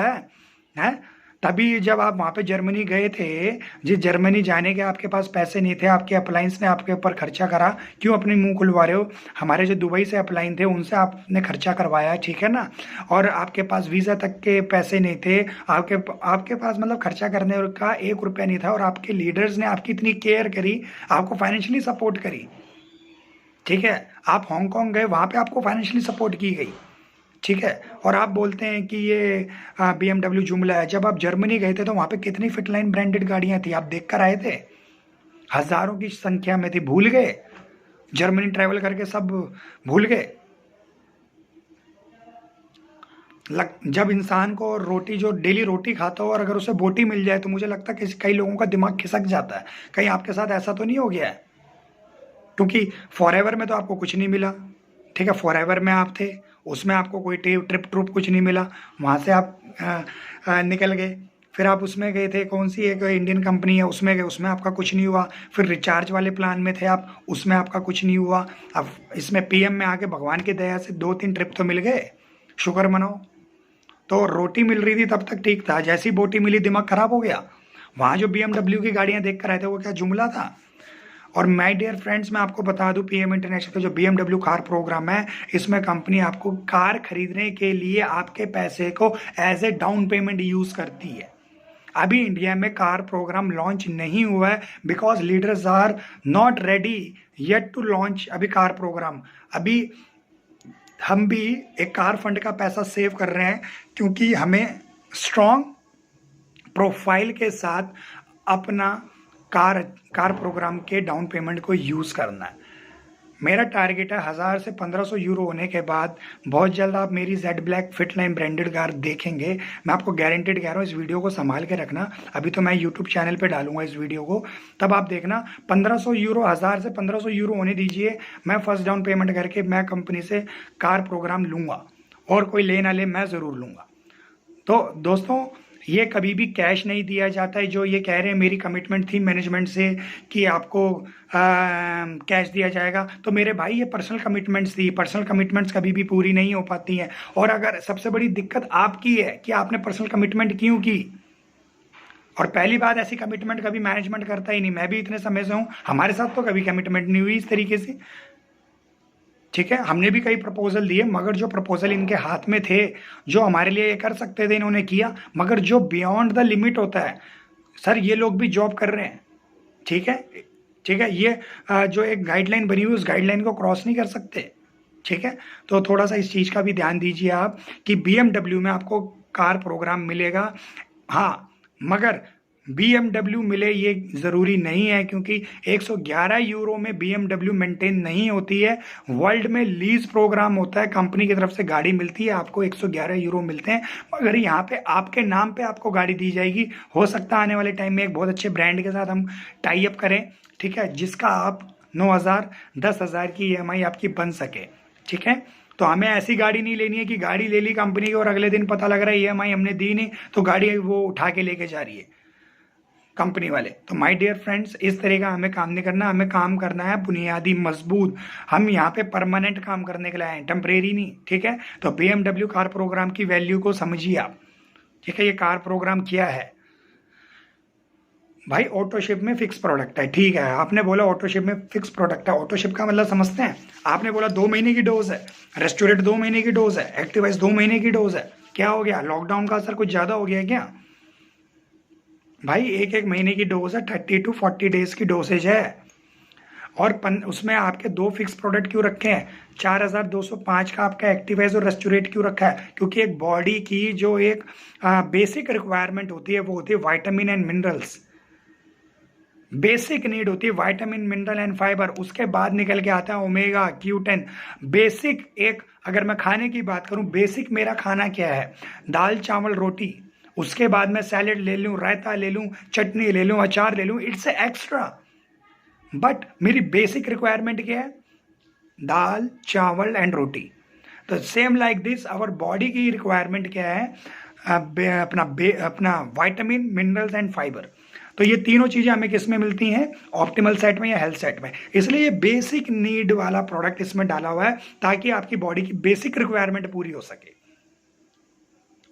है? तभी जब आप वहाँ पे जर्मनी गए थे, जिस जर्मनी जाने के आपके पास पैसे नहीं थे, आपके अपलाइंस ने आपके ऊपर खर्चा करा, क्यों अपनी मुंह खुलवा रहे हो? हमारे जो दुबई से अपलाइन थे उनसे आपने खर्चा करवाया, ठीक है ना? और आपके पास वीज़ा तक के पैसे नहीं थे, आपके पास मतलब खर्चा करने का 1 रुपया नहीं था, और आपके लीडर्स ने आपकी इतनी केयर करी, आपको फाइनेंशियली सपोर्ट करी, ठीक है? आप हांगकांग गए, वहाँ पे आपको फाइनेंशियली सपोर्ट की गई, ठीक है? और आप बोलते हैं कि ये BMW जुमला है। जब आप जर्मनी गए थे तो वहाँ पे कितनी फिटलाइन ब्रांडेड गाड़ियाँ थी, आप देख कर आए थे? हजारों की संख्या में थी, भूल गए? जर्मनी ट्रैवल करके सब भूल गए? जब इंसान को रोटी, जो डेली रोटी खाता हो, और अगर उसे बोटी मिल जाए तो मुझे लगता है कि कई लोगों का दिमाग खिसक जाता है। कहीं आपके साथ ऐसा तो नहीं हो गया है? क्योंकि फॉरएवर में तो आपको कुछ नहीं मिला, ठीक है? फॉरएवर में आप थे, उसमें आपको कोई ट्रिप कुछ नहीं मिला, वहाँ से आप निकल गए। फिर आप उसमें गए थे, कौन सी एक इंडियन कंपनी है उसमें गए, उसमें आपका कुछ नहीं हुआ। फिर रिचार्ज वाले प्लान में थे आप, उसमें आपका कुछ नहीं हुआ। अब इसमें पीएम में आके भगवान की दया से 2-3 ट्रिप तो मिल गए, शुक्र मनाओ। तो रोटी मिल रही थी तब तक ठीक था, जैसी बोटी मिली दिमाग खराब हो गया। वहाँ जो BMW की गाड़ियाँ देख कर आए थे वो क्या जुमला था? और माय डियर फ्रेंड्स, मैं आपको बता दूं, पीएम इंटरनेशनल का जो BMW कार प्रोग्राम है, इसमें कंपनी आपको कार खरीदने के लिए आपके पैसे को as a down payment use करती है। अभी इंडिया में कार प्रोग्राम लॉन्च नहीं हुआ है, because leaders are not ready yet to launch अभी कार प्रोग्राम। अभी हम भी एक कार फंड का पैसा सेव कर रहे हैं, क्योंकि हमें स्ट्रॉन्ग प्रोफाइल के साथ अपना कार प्रोग्राम के डाउन पेमेंट को यूज़ करना है। मेरा टारगेट है 1000 से 1500 यूरो होने के बाद बहुत जल्द आप मेरी जेड ब्लैक फिटलाइन ब्रांडेड कार देखेंगे। मैं आपको गारंटेड कह रहा हूँ, इस वीडियो को संभाल के रखना। अभी तो मैं यूट्यूब चैनल पे डालूंगा इस वीडियो को, तब आप देखना 1500 यूरो, 1000 से 1500 यूरो होने दीजिए। मैं फर्स्ट डाउन पेमेंट करके मैं कंपनी से कार प्रोग्राम लूँगा, और कोई ले ना ले मैं ज़रूर लूँगा। तो दोस्तों, ये कभी भी कैश नहीं दिया जाता है। जो ये कह रहे हैं मेरी कमिटमेंट थी मैनेजमेंट से कि आपको कैश दिया जाएगा, तो मेरे भाई ये पर्सनल कमिटमेंट्स थी। पर्सनल कमिटमेंट्स कभी भी पूरी नहीं हो पाती हैं। और अगर सबसे बड़ी दिक्कत आपकी है कि आपने पर्सनल कमिटमेंट क्यों की। और पहली बात, ऐसी कमिटमेंट कभी मैनेजमेंट करता ही नहीं। मैं भी इतने समय से हूँ, हमारे साथ तो कभी कमिटमेंट नहीं हुई इस तरीके से। ठीक है, हमने भी कई प्रपोजल दिए, मगर जो प्रपोजल इनके हाथ में थे, जो हमारे लिए ये कर सकते थे, इन्होंने किया। मगर जो बियॉन्ड द लिमिट होता है सर, ये लोग भी जॉब कर रहे हैं। ठीक है, ठीक है, ये जो एक गाइडलाइन बनी हुई, उस गाइडलाइन को क्रॉस नहीं कर सकते। ठीक है, तो थोड़ा सा इस चीज़ का भी ध्यान दीजिए आप कि BMW में आपको कार प्रोग्राम मिलेगा। हाँ, मगर BMW मिले ये ज़रूरी नहीं है, क्योंकि 111 यूरो में BMW मेंटेन नहीं होती है। वर्ल्ड में लीज प्रोग्राम होता है, कंपनी की तरफ से गाड़ी मिलती है, आपको 111 यूरो मिलते हैं। मगर यहाँ पे आपके नाम पे आपको गाड़ी दी जाएगी। हो सकता है आने वाले टाइम में एक बहुत अच्छे ब्रांड के साथ हम टाई अप करें, ठीक है, जिसका आप 9000 10,000 की EMI आपकी बन सके। ठीक है, तो हमें ऐसी गाड़ी नहीं लेनी है कि गाड़ी ले ली कंपनी की और अगले दिन पता लग रहा है EMI हमने दी नहीं, तो गाड़ी वो उठा के लेके जा रही है कंपनी वाले। तो माय डियर फ्रेंड्स, इस तरह का हमें काम नहीं करना। हमें काम करना है बुनियादी मजबूत। हम यहाँ पे परमानेंट काम करने के लिए आए हैं, टेम्परेरी नहीं। ठीक है, तो BMW कार प्रोग्राम की वैल्यू को समझिए आप। ठीक है, ये कार प्रोग्राम क्या है भाई? ऑटोशिप में फिक्स प्रोडक्ट है। ठीक है, आपने बोला ऑटोशिप में फिक्स प्रोडक्ट है। ऑटोशिप का मतलब समझते हैं? आपने बोला 2 महीने की डोज है, रेस्टोरेंट 2 महीने की डोज है, एक्टिवाइज 2 महीने की डोज है। क्या हो गया? लॉकडाउन का असर कुछ ज्यादा हो गया क्या भाई? एक महीने की डोज है, 30 to 40 डेज की डोसेज है। और उसमें आपके 2 फिक्स प्रोडक्ट क्यों रखे हैं? 4205 का आपका एक्टिवाइज और रेस्टोरेट क्यों रखा है? क्योंकि एक बॉडी की जो एक बेसिक रिक्वायरमेंट होती है, वो होती है vitamin and minerals. Basic need होती है वाइटामिन, मिनरल एंड फाइबर। उसके बाद निकल के आता है ओमेगा, Q10। बेसिक एक, अगर मैं खाने की बात करूं, बेसिक मेरा खाना क्या है? दाल चावल रोटी। उसके बाद मैं सैलेड ले लूं, रायता ले लूं, चटनी ले लूं, अचार ले लूं, इट्स एक्स्ट्रा। बट मेरी बेसिक रिक्वायरमेंट क्या है? दाल चावल एंड रोटी। तो same like this our body की रिक्वायरमेंट क्या है? अपना वाइटामिन, मिनरल्स एंड फाइबर। तो ये तीनों चीजें हमें किस में मिलती हैं? ऑप्टिमल सेट में या हेल्थ सेट में। इसलिए ये बेसिक नीड वाला प्रोडक्ट इसमें डाला हुआ है, ताकि आपकी बॉडी की बेसिक रिक्वायरमेंट पूरी हो सके।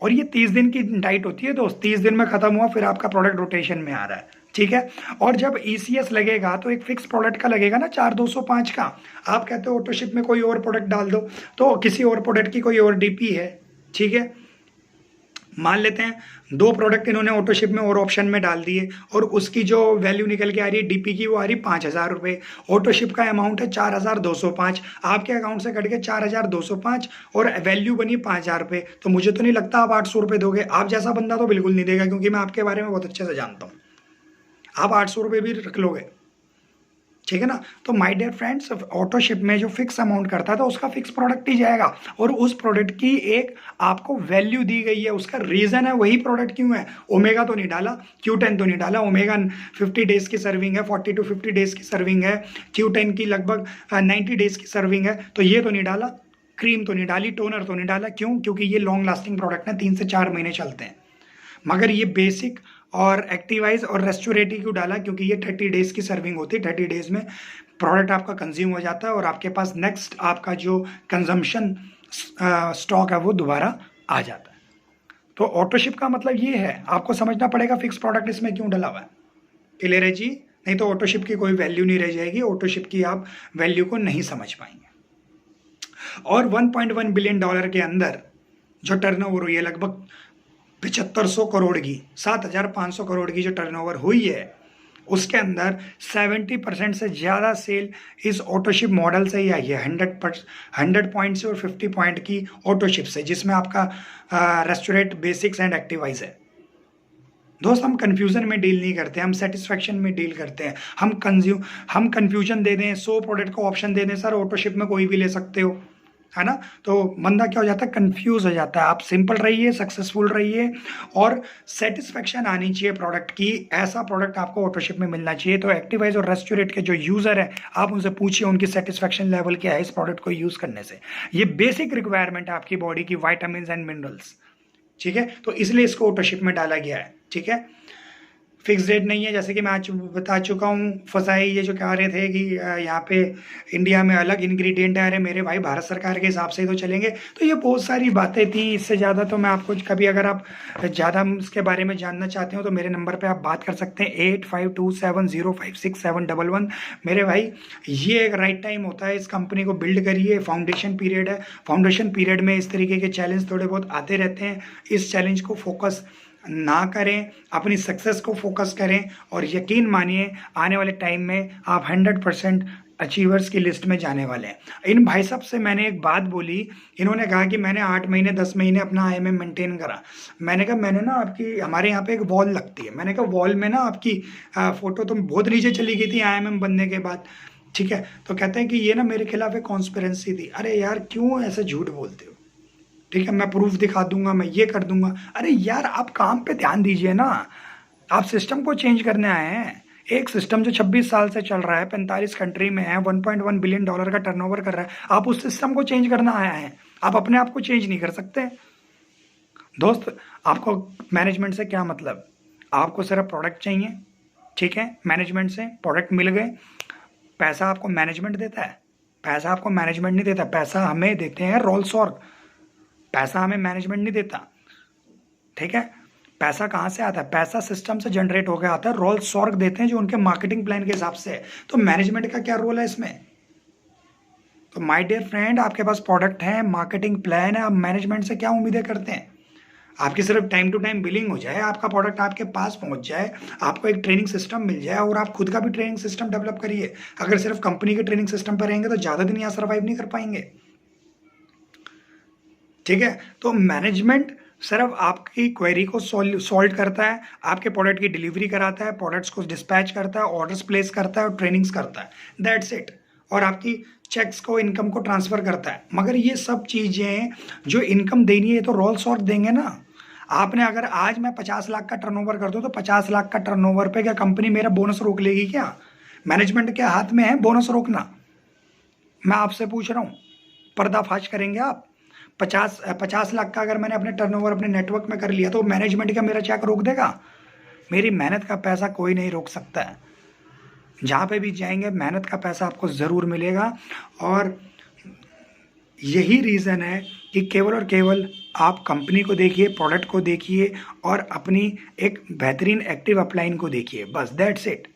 और ये 30 दिन की डाइट होती है दोस्त। 30 दिन में खत्म हुआ, फिर आपका प्रोडक्ट रोटेशन में आ रहा है। ठीक है, और जब ECS लगेगा तो एक फिक्स प्रोडक्ट का लगेगा ना, 4205 का। आप कहते हो ऑटोशिप में कोई और प्रोडक्ट डाल दो, तो किसी और प्रोडक्ट की कोई और DP है। ठीक है, मान लेते हैं 2 प्रोडक्ट इन्होंने ऑटोशिप में और ऑप्शन में डाल दिए, और उसकी जो वैल्यू निकल के आ रही है DP की, वो आ रही 5,000 रुपये। ऑटोशिप का अमाउंट है 4,205, आपके अकाउंट से कट के 4,205 और वैल्यू बनी 5,000 रुपये। तो मुझे तो नहीं लगता आप 800 रुपये दोगे। आप जैसा बंदा तो बिल्कुल नहीं देगा, क्योंकि मैं आपके बारे में बहुत अच्छे से जानता हूँ। आप 800 रुपये भी रख लोगे, ठीक है ना। तो माय डियर फ्रेंड्स, ऑटोशिप में जो फिक्स अमाउंट करता था, उसका फिक्स प्रोडक्ट ही जाएगा, और उस प्रोडक्ट की एक आपको वैल्यू दी गई है। उसका रीजन है वही प्रोडक्ट क्यों है। ओमेगा तो नहीं डाला, Q10 तो नहीं डाला। ओमेगा 50 डेज की सर्विंग है, 40 to 50 डेज की सर्विंग है। Q10 की लगभग 90 डेज की सर्विंग है। तो ये तो नहीं डाला, क्रीम तो नहीं डाली, टोनर तो नहीं डाला। क्यों? क्योंकि ये लॉन्ग लास्टिंग प्रोडक्ट है, 3 से 4 महीने चलते हैं। मगर ये बेसिक और एक्टिवाइज और रेस्टोरेटिव क्यों डाला? क्योंकि ये 30 डेज की सर्विंग होती है। 30 डेज में प्रोडक्ट आपका कंज्यूम हो जाता है, और आपके पास नेक्स्ट आपका जो कंजम्पशन स्टॉक है वो दोबारा आ जाता है। तो ऑटोशिप का मतलब ये है, आपको समझना पड़ेगा फिक्स प्रोडक्ट इसमें क्यों डला हुआ है। क्लियर है जी? नहीं तो ऑटोशिप की कोई वैल्यू नहीं रह जाएगी, ऑटोशिप की आप वैल्यू को नहीं समझ पाएंगे। और $1.1 बिलियन के अंदर जो टर्नओवर हुई है, लगभग 7500 करोड़ की, 7,500 करोड़ की जो टर्नओवर हुई है, उसके अंदर 70% से ज़्यादा सेल इस ऑटोशिप मॉडल से ही आई है। 100 पॉइंट से और 50 पॉइंट की ऑटोशिप से, जिसमें आपका रेस्टोरेंट, बेसिक्स एंड एक्टिवाइज है। दोस्त हम कंफ्यूजन में डील नहीं करते, हम सेटिस्फेक्शन में डील करते हैं। हम कंफ्यूजन दे दें, 100 प्रोडक्ट को ऑप्शन दे दें, सर ऑटोशिप में कोई भी ले सकते हो, है ना, तो बंदा क्या हो जाता है, कंफ्यूज हो जाता है। आप सिंपल रहिए, सक्सेसफुल रहिए और सेटिस्फेक्शन आनी चाहिए प्रोडक्ट की। ऐसा प्रोडक्ट आपको ऑटोशिप में मिलना चाहिए। तो एक्टिवाइज और रेस्टोरेट के जो यूजर है, आप उनसे पूछिए उनकी सेटिस्फेक्शन लेवल क्या है इस प्रोडक्ट को यूज करने से। ये बेसिक रिक्वायरमेंट है आपकी बॉडी की, वाइटामिन एंड मिनरल्स, ठीक है। तो इसलिए इसको ऑटोशिप में डाला गया है, ठीक है। फिक्स रेट नहीं है, जैसे कि मैं आज बता चुका हूँ। फसाई ये जो कह रहे थे कि यहाँ पे इंडिया में अलग इंग्रेडिएंट है, अरे मेरे भाई भारत सरकार के हिसाब से ही तो चलेंगे। तो ये बहुत सारी बातें थी, इससे ज़्यादा तो मैं आपको कभी, अगर आप ज़्यादा इसके बारे में जानना चाहते हो तो मेरे नंबर पे आप बात कर सकते हैं 8527056711। मेरे भाई ये एक राइट टाइम होता है, इस कंपनी को बिल्ड करिए। फाउंडेशन पीरियड है, फाउंडेशन पीरियड में इस तरीके के चैलेंज थोड़े बहुत आते रहते हैं। इस चैलेंज को फोकस ना करें, अपनी सक्सेस को फोकस करें और यकीन मानिए आने वाले टाइम में आप 100% अचीवर्स की लिस्ट में जाने वाले हैं। इन भाई साहब से मैंने एक बात बोली, इन्होंने कहा कि मैंने 8 महीने 10 महीने अपना आईएमएम मेंटेन करा। मैंने कहा मैंने ना आपकी, हमारे यहाँ पे एक वॉल लगती है, मैंने कहा वॉल में ना आपकी फोटो तो बहुत नीचे चली गई थी आईएमएम बनने के बाद, ठीक है। तो कहते हैं कि ये ना मेरे खिलाफ एक कॉन्स्पिरेंसी थी। अरे यार क्यों ऐसे झूठ बोलते हो, ठीक है, मैं प्रूफ दिखा दूंगा, मैं ये कर दूंगा। अरे यार आप काम पे ध्यान दीजिए ना, आप सिस्टम को चेंज करने आए हैं। एक सिस्टम जो 26 साल से चल रहा है, 45 कंट्री में है, $1.1 बिलियन का टर्नओवर कर रहा है, आप उस सिस्टम को चेंज करना आया है। आप अपने आप को चेंज नहीं कर सकते दोस्त। आपको मैनेजमेंट से क्या मतलब, आपको सिर्फ प्रोडक्ट चाहिए, ठीक है। मैनेजमेंट से प्रोडक्ट मिल गए, पैसा आपको मैनेजमेंट देता है, पैसा आपको मैनेजमेंट नहीं देता, पैसा हमें देते हैं रोल्स ऑर्ग, पैसा हमें मैनेजमेंट नहीं देता, ठीक है। पैसा कहाँ से आता है, पैसा सिस्टम से जनरेट होकर आता है, रोल्स ऑर्ग देते हैं जो उनके मार्केटिंग प्लान के हिसाब से है। तो मैनेजमेंट का क्या रोल है इसमें। तो माय डियर फ्रेंड, आपके पास प्रोडक्ट है, मार्केटिंग प्लान है, आप मैनेजमेंट से क्या उम्मीदें करते हैं। आपकी सिर्फ टाइम टू टाइम बिलिंग हो जाए, आपका प्रोडक्ट आपके पास पहुंच जाए, आपको एक ट्रेनिंग सिस्टम मिल जाए और आप खुद का भी ट्रेनिंग सिस्टम डेवलप करिए। अगर सिर्फ कंपनी के ट्रेनिंग सिस्टम पर रहेंगे तो ज़्यादा दिन यहाँ सर्वाइव नहीं कर पाएंगे, ठीक है। तो मैनेजमेंट सिर्फ आपकी क्वेरी को सॉल्व करता है, आपके प्रोडक्ट की डिलीवरी कराता है, प्रोडक्ट्स को डिस्पैच करता है, ऑर्डर्स प्लेस करता है और ट्रेनिंग्स करता है, दैट्स इट। और आपकी चेक्स को, इनकम को ट्रांसफर करता है। मगर ये सब चीज़ें जो इनकम देनी है तो रोल्स ऑर्ग देंगे ना। आपने अगर आज मैं 50 लाख का टर्नओवर कर दूं तो 50 लाख का टर्नओवर पे क्या कंपनी मेरा बोनस रोक लेगी क्या। मैनेजमेंट के हाथ में है बोनस रोकना। मैं आपसे पूछ रहा हूँ, पर्दाफाश करेंगे आप। 50 लाख का अगर मैंने अपने टर्नओवर अपने नेटवर्क में कर लिया तो मैनेजमेंट का मेरा चेक रोक देगा। मेरी मेहनत का पैसा कोई नहीं रोक सकता है। जहाँ पे भी जाएंगे मेहनत का पैसा आपको ज़रूर मिलेगा। और यही रीज़न है कि केवल और केवल आप कंपनी को देखिए, प्रोडक्ट को देखिए और अपनी एक बेहतरीन एक्टिव अपलाइन को देखिए, बस दैट्स इट।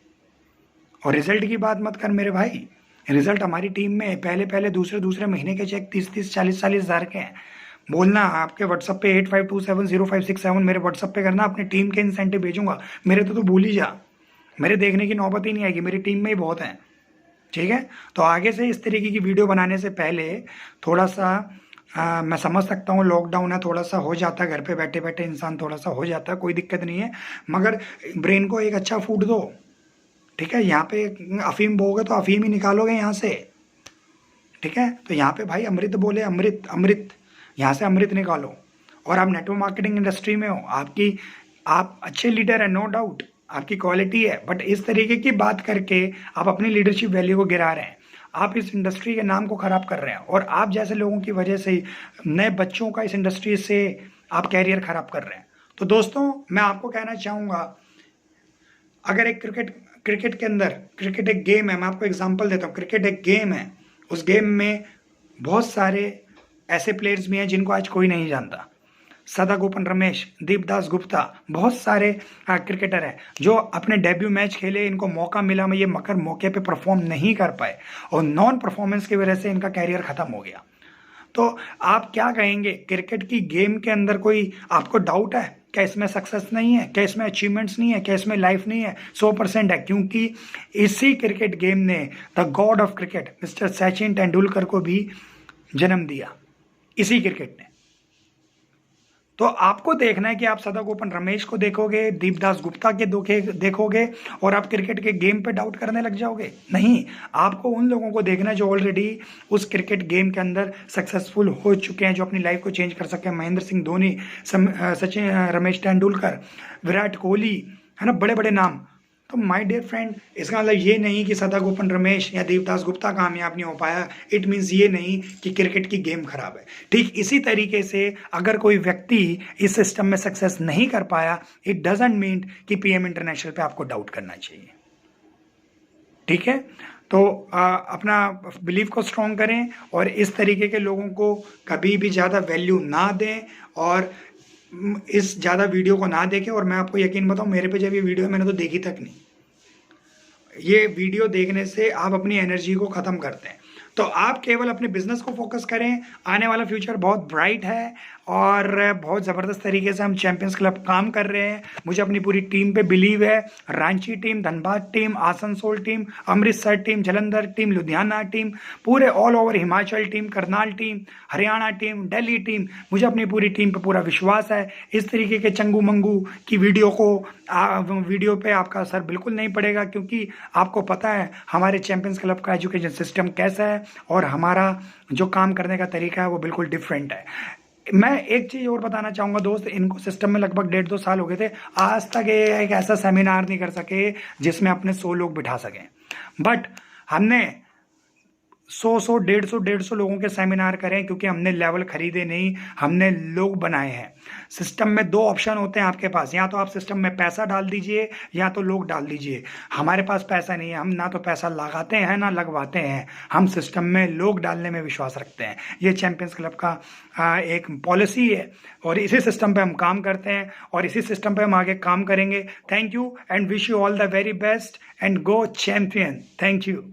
और रिजल्ट की बात मत कर मेरे भाई, रिजल्ट हमारी टीम में पहले दूसरे महीने के चेक 30 40 हज़ार के हैं। बोलना आपके व्हाट्सअप पे 85270567 मेरे व्हाट्सअप पे करना, अपनी टीम के इंसेंटिव भेजूंगा। मेरे तो भूल ही जा, मेरे देखने की नौबत ही नहीं आएगी, मेरी टीम में ही बहुत हैं, ठीक है। तो आगे से इस तरीके की वीडियो बनाने से पहले थोड़ा सा मैं समझ सकता हूँ लॉकडाउन है, थोड़ा सा हो जाता है, घर पे बैठे बैठे इंसान थोड़ा सा हो जाता है, कोई दिक्कत नहीं है। मगर ब्रेन को एक अच्छा फूड दो, ठीक है। यहाँ पे अफीम बोगे तो अफीम ही निकालोगे यहाँ से, ठीक है। तो यहाँ पे भाई अमृत बोले, अमृत अमृत, यहाँ से अमृत निकालो। और आप नेटवर्क मार्केटिंग इंडस्ट्री में हो, आप अच्छे लीडर हैं, नो डाउट, आपकी क्वालिटी है, बट इस तरीके की बात करके आप अपनी लीडरशिप वैल्यू को गिरा रहे हैं, आप इस इंडस्ट्री के नाम को खराब कर रहे हैं। और आप जैसे लोगों की वजह से नए बच्चों का इस इंडस्ट्री से आप कैरियर खराब कर रहे हैं। तो दोस्तों मैं आपको कहना चाहूँगा, अगर एक क्रिकेट के अंदर, क्रिकेट एक गेम है, मैं आपको एग्जांपल देता हूँ, क्रिकेट एक गेम है, उस गेम में बहुत सारे ऐसे प्लेयर्स भी हैं जिनको आज कोई नहीं जानता। सदा गोपन रमेश, दीपदास गुप्ता, बहुत सारे क्रिकेटर हैं जो अपने डेब्यू मैच खेले, इनको मौका मिला, मैं ये मगर मौके पे परफॉर्म नहीं कर पाए और नॉन परफॉर्मेंस की वजह से इनका कैरियर खत्म हो गया। तो आप क्या कहेंगे, क्रिकेट की गेम के अंदर कोई आपको डाउट है क्या इसमें सक्सेस नहीं है, क्या इसमें अचीवमेंट्स नहीं है, क्या इसमें लाइफ नहीं है? 100% है, क्योंकि इसी क्रिकेट गेम ने the God of cricket mister Sachin Tendulkar को भी जन्म दिया, इसी क्रिकेट ने। तो आपको देखना है कि आप सदागोपन रमेश को देखोगे, दीपदास गुप्ता के देखोगे और आप क्रिकेट के गेम पे डाउट करने लग जाओगे? नहीं, आपको उन लोगों को देखना है जो ऑलरेडी उस क्रिकेट गेम के अंदर सक्सेसफुल हो चुके हैं, जो अपनी लाइफ को चेंज कर सके हैं। महेंद्र सिंह धोनी, सचिन, रमेश तेंदुलकर, विराट कोहली, है ना, बड़े बड़े नाम। तो माय डियर फ्रेंड, इसका मतलब ये नहीं कि सदागोपन रमेश या देवदास गुप्ता कामयाब नहीं हो पाया, इट मीन्स ये नहीं कि क्रिकेट की गेम खराब है। ठीक इसी तरीके से अगर कोई व्यक्ति इस सिस्टम में सक्सेस नहीं कर पाया, इट डजंट मीन कि पीएम इंटरनेशनल पे आपको डाउट करना चाहिए। ठीक है, तो अपना बिलीफ को स्ट्रॉन्ग करें और इस तरीके के लोगों को कभी भी ज़्यादा वैल्यू ना दें और इस ज़्यादा वीडियो को ना देखें। और मैं आपको यकीन बताऊं, मेरे पे जब ये वीडियो है मैंने तो देखी तक नहीं। ये वीडियो देखने से आप अपनी एनर्जी को ख़त्म करते हैं। तो आप केवल अपने बिजनेस को फोकस करें। आने वाला फ्यूचर बहुत ब्राइट है और बहुत ज़बरदस्त तरीके से हम चैंपियंस क्लब काम कर रहे हैं। मुझे अपनी पूरी टीम पे बिलीव है। Ranchi team, Dhanbad team, Asansol team, Amritsar team, Jalandhar team, Ludhiana team, पूरे all over Himachal team, Karnal team, Haryana team, Delhi team, मुझे अपनी पूरी टीम पे पूरा विश्वास है। इस तरीके के चंगू मंगू की वीडियो पे आपका असर बिल्कुल नहीं पड़ेगा, क्योंकि आपको पता है हमारे चैंपियंस क्लब का एजुकेशन सिस्टम कैसा है और हमारा जो काम करने का तरीका है वो बिल्कुल डिफरेंट है। मैं एक चीज़ और बताना चाहूँगा दोस्त, इनको सिस्टम में लगभग 1.5-2 साल हो गए थे, आज तक ये एक ऐसा सेमिनार नहीं कर सके जिसमें अपने 100 लोग बिठा सकें। बट हमने 100 150 लोगों के सेमिनार करें, क्योंकि हमने लेवल खरीदे नहीं, हमने लोग बनाए हैं। सिस्टम में 2 ऑप्शन होते हैं आपके पास, या तो आप सिस्टम में पैसा डाल दीजिए या तो लोग डाल दीजिए। हमारे पास पैसा नहीं है, हम ना तो पैसा लगाते हैं ना लगवाते हैं, हम सिस्टम में लोग डालने में विश्वास रखते हैं। ये चैंपियंस क्लब का एक पॉलिसी है और इसी सिस्टम पे हम काम करते हैं और इसी सिस्टम पे हम आगे काम करेंगे। Thank you and wish you all the very best and go champion. Thank you.